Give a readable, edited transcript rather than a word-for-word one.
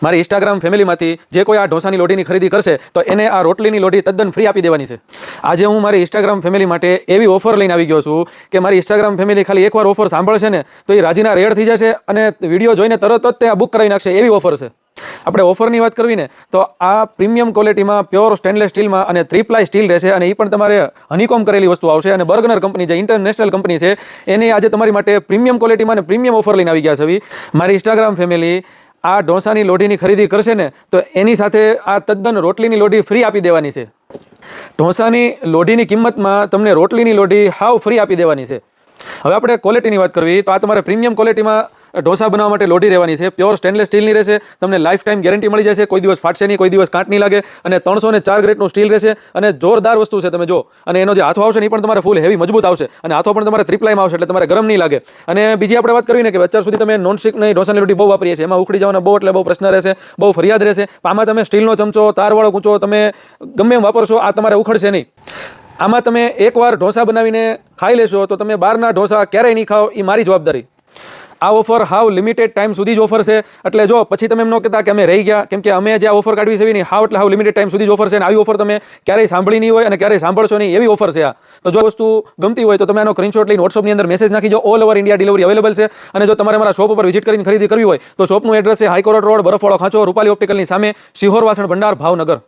મારી ઇન્સ્ટાગ્રામ ફેમિલીમાંથી જે કોઈ આ ઢોસાની લોઢીની ખરીદી કરશે તો એને આ રોટલીની લોઢી તદ્દન ફ્રી આપી દેવાની છે. આજે હું મારી ઇન્સ્ટાગ્રામ ફેમિલી માટે એવી ઓફર લઈને આવી ગયો છું કે મારી ઇન્સ્ટાગ્રામ ફેમિલી ખાલી એકવાર ઓફર સાંભળશે ને તો એ રાજીના રેડ થઈ જશે અને વિડીયો જોઈને તરત જ તે આ બુક કરાવી નાખશે એવી ઓફર છે. આપણે ઓફરની વાત કરવી ને તો આ પ્રીમિયમ ક્વોલિટીમાં પ્યોર સ્ટેનલેસ સ્ટીલમાં અને 3 સ્ટીલ રહેશે અને એ પણ તમારે હનીકોમ કરેલી વસ્તુ આવશે. અને બર્ગનર કંપની જે ઇન્ટરનેશનલ કંપની છે એની આજે તમારી માટે પ્રીમિયમ ક્વોલિટીમાં અને પ્રીમિયમ ઓફર લઈને આવી ગયા છે. મારી ઇન્સ્ટાગ્રામ ફેમિલી આ ઢોસાની લોઢીની ખરીદી કરશે ને તો એની સાથે આ તદ્દન રોટલીની લોઢી ફ્રી આપી દેવાની છે. ઢોસાની લોઢીની કિંમતમાં તમને રોટલીની લોઢી હાવ ફ્રી આપી દેવાની છે. હવે આપણે ક્વોલિટીની વાત કરવી તો આ તમારે પ્રીમિયમ ક્વોલિટીમાં ઢોસા બનાવવા માટે લોઢી રહેવાની છે. પ્યોર સ્ટેનલેસ સ્ટીલની રહેશે. તમને લાઈફ ટાઈમ ગેરંટી મળી જશે. કોઈ દિવસ ફાટશે નહીં, કોઈ દિવસ કાંટ નહીં લાગે અને 304 ગ્રેડનું સ્ટીલ રહેશે અને જોરદાર વસ્તુ છે. તમે જો અને એનો જે હાથો આવશે ને એ પણ તમારે ફૂલ હેવી મજબૂત આવશે અને હાથો પણ તમારે 3 આવશે એટલે તમારે ગરમ નહીં લાગે. અને બીજી આપણે વાત કરવી ને કે અત્યાર સુધી તમે નોનસ્ટિકની ઢોસાની લોઢી બહુ વાપરીએ છીએ, એમાં ઉખડી જવાના બહુ પ્રશ્ન રહેશે, બહુ ફરિયાદ રહેશે. આમાં તમે સ્ટીલનો ચમચો, તારવાળો કૂંચો તમે ગમે એમ વાપરશો, આ તમારે ઉખડશે નહીં. આમાં તમે એકવાર ઢોસા બનાવીને ખાઈ લેશો તો તમે બહારના ઢોસા ક્યારેય નહીં ખાઓ, એ મારી જવાબદારી. આ ઓફર હાવ લિમિટેડ ટાઈમ સુધી જ ઓફર છે. એટલે જો પછી તમે એમ ન કહેતા કે અમે રહી ગયા, કેમ કે અમે જે આ ઓફર કાઢવી છે એની હાવ એટલે હાવ લિમિટેડ ટાઈમ સુધી જ ઓફર છે. અને આવી ઓફર તમે ક્યારેય સાંભળી નહીં હોય અને ક્યારેય સાંભળશો નહીં એવી ઓફર છે આ. તો જો વસ્તુ ગમતી હોય તો તમે આનો સ્ક્રીનશોટ લઈને વોટ્સઅપની અંદર મેસેજ નાખી દો. All over India delivery available છે. અને જો તમારે મારા શોપ ઉપર વિઝિટ કરીને ખરીદી કરવી હોય તો શોપનું એડ્રેસ છે હાઈકોર્ટ રોડ, બરફવાળો ખાંચો, રૂપાલી ઓપ્ટિકલની સામે, સિહોર વાસણ ભંડાર, ભાવનગર.